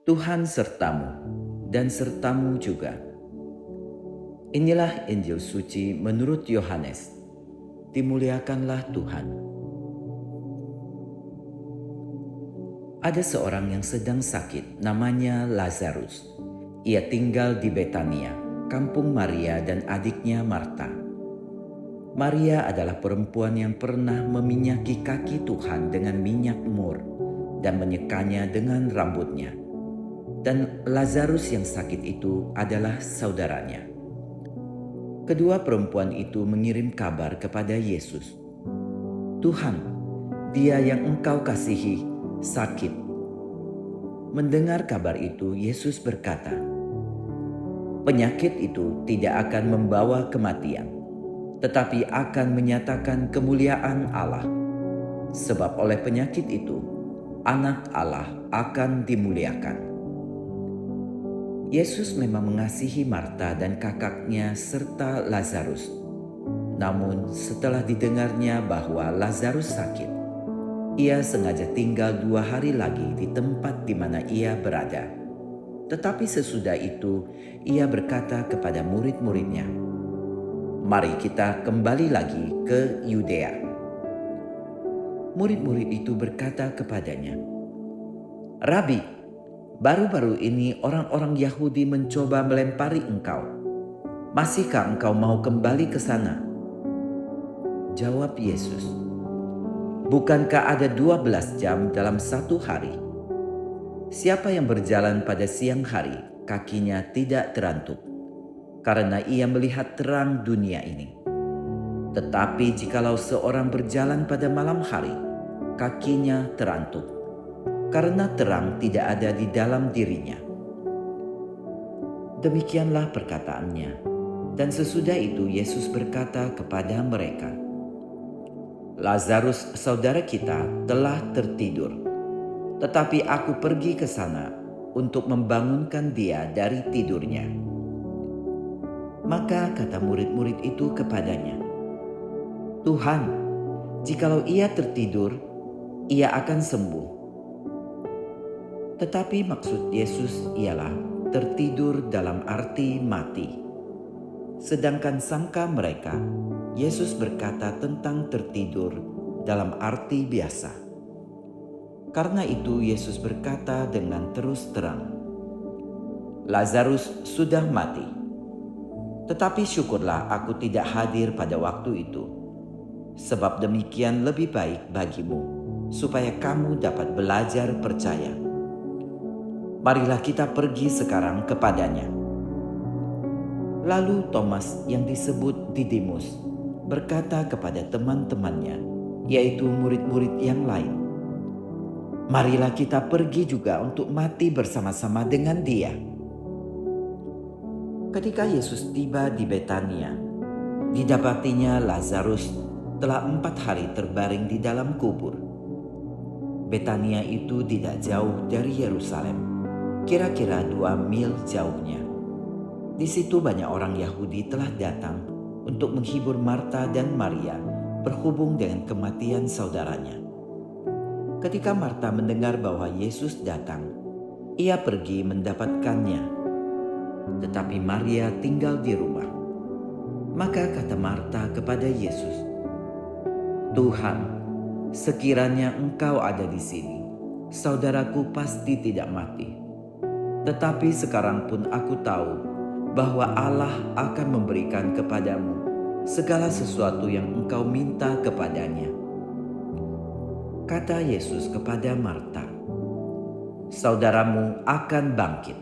Tuhan sertamu dan sertamu juga. Inilah Injil suci menurut Yohanes. Dimuliakanlah Tuhan. Ada seorang yang sedang sakit, namanya Lazarus. Ia tinggal di Betania, kampung Maria dan adiknya Marta. Maria adalah perempuan yang pernah meminyaki kaki Tuhan dengan minyak mur dan menyekanya dengan rambutnya. Dan Lazarus yang sakit itu adalah saudaranya. Kedua perempuan itu mengirim kabar kepada Yesus. "Tuhan, dia yang engkau kasihi sakit." Mendengar kabar itu, Yesus berkata, "Penyakit itu tidak akan membawa kematian, tetapi akan menyatakan kemuliaan Allah. Sebab oleh penyakit itu, Anak Allah akan dimuliakan." Yesus memang mengasihi Marta dan kakaknya serta Lazarus. Namun setelah didengarnya bahwa Lazarus sakit, ia sengaja tinggal 2 hari lagi di tempat di mana ia berada. Tetapi sesudah itu ia berkata kepada murid-muridnya, "Mari kita kembali lagi ke Yudea." Murid-murid itu berkata kepadanya, "Rabi, baru-baru ini orang-orang Yahudi mencoba melempari engkau. Masihkah engkau mau kembali ke sana?" Jawab Yesus, "Bukankah ada 12 jam dalam satu hari? Siapa yang berjalan pada siang hari, kakinya tidak terantuk, karena ia melihat terang dunia ini. Tetapi jikalau seorang berjalan pada malam hari, kakinya terantuk, karena terang tidak ada di dalam dirinya." Demikianlah perkataannya. Dan sesudah itu Yesus berkata kepada mereka, "Lazarus saudara kita telah tertidur, tetapi aku pergi ke sana untuk membangunkan dia dari tidurnya." Maka kata murid-murid itu kepadanya, "Tuhan, jikalau ia tertidur, ia akan sembuh." Tetapi maksud Yesus ialah tertidur dalam arti mati. Sedangkan sangka mereka, Yesus berkata tentang tertidur dalam arti biasa. Karena itu Yesus berkata dengan terus terang, "Lazarus sudah mati. Tetapi syukurlah aku tidak hadir pada waktu itu, sebab demikian lebih baik bagimu, supaya kamu dapat belajar percaya. Marilah kita pergi sekarang kepadanya." Lalu Thomas yang disebut Didimus berkata kepada teman-temannya, yaitu murid-murid yang lain, "Marilah kita pergi juga untuk mati bersama-sama dengan dia." Ketika Yesus tiba di Betania, didapatinya Lazarus telah 4 hari terbaring di dalam kubur. Betania itu tidak jauh dari Yerusalem, kira-kira 2 mil jauhnya. Di situ banyak orang Yahudi telah datang untuk menghibur Marta dan Maria berhubung dengan kematian saudaranya. Ketika Marta mendengar bahwa Yesus datang, ia pergi mendapatkannya. Tetapi Maria tinggal di rumah. Maka kata Marta kepada Yesus, "Tuhan, sekiranya engkau ada di sini, saudaraku pasti tidak mati. Tetapi sekarang pun aku tahu bahwa Allah akan memberikan kepadamu segala sesuatu yang engkau minta kepadanya." Kata Yesus kepada Marta, "Saudaramu akan bangkit."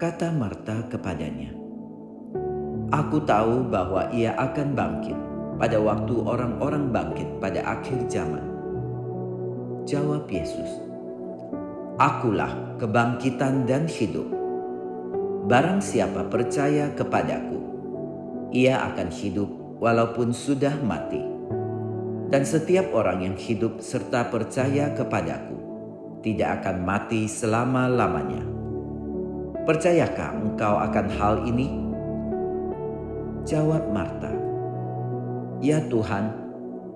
Kata Marta kepadanya, "Aku tahu bahwa ia akan bangkit pada waktu orang-orang bangkit pada akhir zaman." Jawab Yesus, "Akulah kebangkitan dan hidup. Barang siapa percaya kepadaku, ia akan hidup walaupun sudah mati. Dan setiap orang yang hidup serta percaya kepadaku tidak akan mati selama-lamanya. Percayakah engkau akan hal ini?" Jawab Marta, "Ya Tuhan,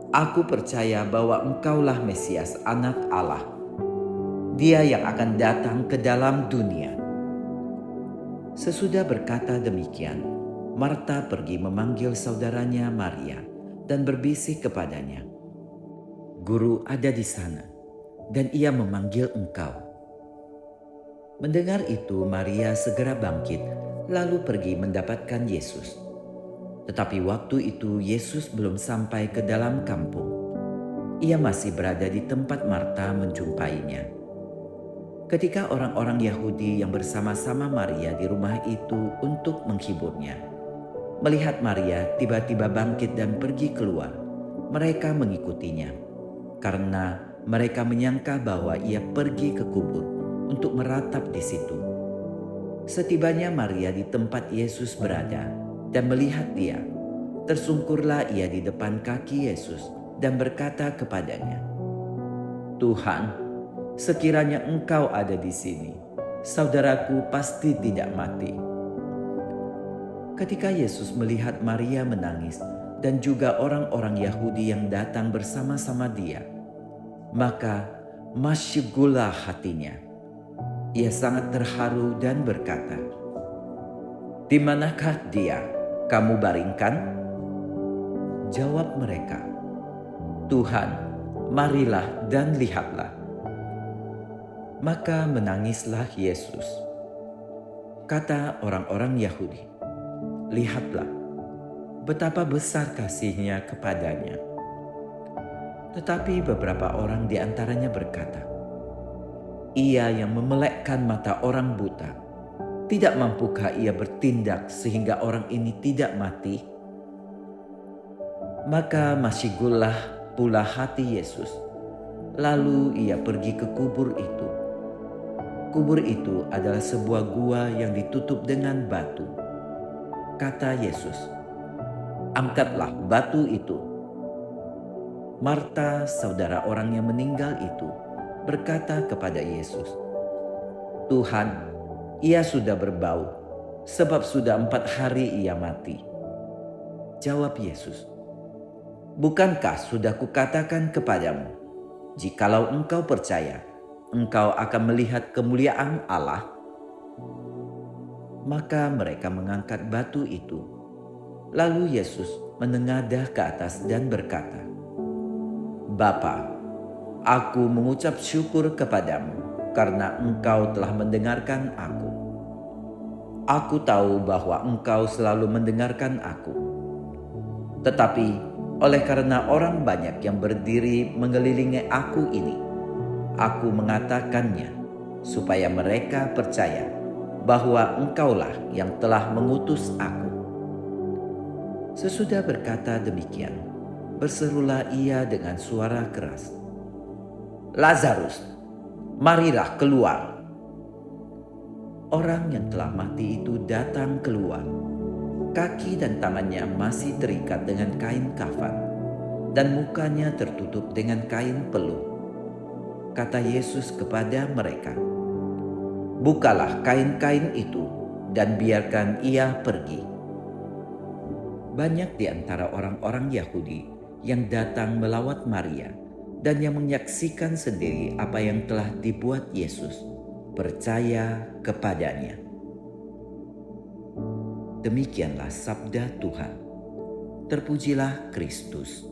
aku percaya bahwa engkaulah Mesias, Anak Allah, Dia yang akan datang ke dalam dunia. Sesudah berkata demikian, Marta pergi memanggil saudaranya Maria dan berbisik kepadanya, "Guru ada di sana, dan ia memanggil engkau." Mendengar itu, Maria segera bangkit, lalu pergi mendapatkan Yesus. Tetapi waktu itu Yesus belum sampai ke dalam kampung. Ia masih berada di tempat Marta menjumpainya. Ketika orang-orang Yahudi yang bersama-sama Maria di rumah itu untuk menghiburnya, melihat Maria tiba-tiba bangkit dan pergi keluar, mereka mengikutinya, karena mereka menyangka bahwa ia pergi ke kubur untuk meratap di situ. Setibanya Maria di tempat Yesus berada dan melihat dia, tersungkurlah ia di depan kaki Yesus dan berkata kepadanya, "Tuhan, sekiranya engkau ada di sini, saudaraku pasti tidak mati." Ketika Yesus melihat Maria menangis dan juga orang-orang Yahudi yang datang bersama-sama dia, maka masyhurlah hatinya. Ia sangat terharu dan berkata, "Di manakah dia kamu baringkan?" Jawab mereka, "Tuhan, marilah dan lihatlah." Maka menangislah Yesus. Kata orang-orang Yahudi, "Lihatlah, betapa besar kasihnya kepadanya." Tetapi beberapa orang di antaranya berkata, "Ia yang memelekkan mata orang buta, tidak mampukah ia bertindak sehingga orang ini tidak mati?" Maka masyhurlah pula hati Yesus. Lalu ia pergi ke kubur itu. Kubur itu adalah sebuah gua yang ditutup dengan batu. Kata Yesus, "Angkatlah batu itu." Marta, saudara orang yang meninggal itu, berkata kepada Yesus, "Tuhan, ia sudah berbau, sebab sudah 4 hari ia mati." Jawab Yesus, "Bukankah sudah kukatakan kepadamu, jikalau engkau percaya, engkau akan melihat kemuliaan Allah?" Maka mereka mengangkat batu itu. Lalu Yesus menengadah ke atas dan berkata, "Bapa, aku mengucap syukur kepadamu karena engkau telah mendengarkan aku. Aku tahu bahwa engkau selalu mendengarkan aku. Tetapi oleh karena orang banyak yang berdiri mengelilingi aku ini, aku mengatakannya supaya mereka percaya bahwa engkaulah yang telah mengutus aku." Sesudah berkata demikian, berserulah ia dengan suara keras, "Lazarus, marilah keluar." Orang yang telah mati itu datang keluar. Kaki dan tangannya masih terikat dengan kain kafan, dan mukanya tertutup dengan kain peluh. Kata Yesus kepada mereka, "Bukalah kain-kain itu dan biarkan ia pergi." Banyak di antara orang-orang Yahudi yang datang melawat Maria dan yang menyaksikan sendiri apa yang telah dibuat Yesus, percaya kepadanya. Demikianlah sabda Tuhan. Terpujilah Kristus.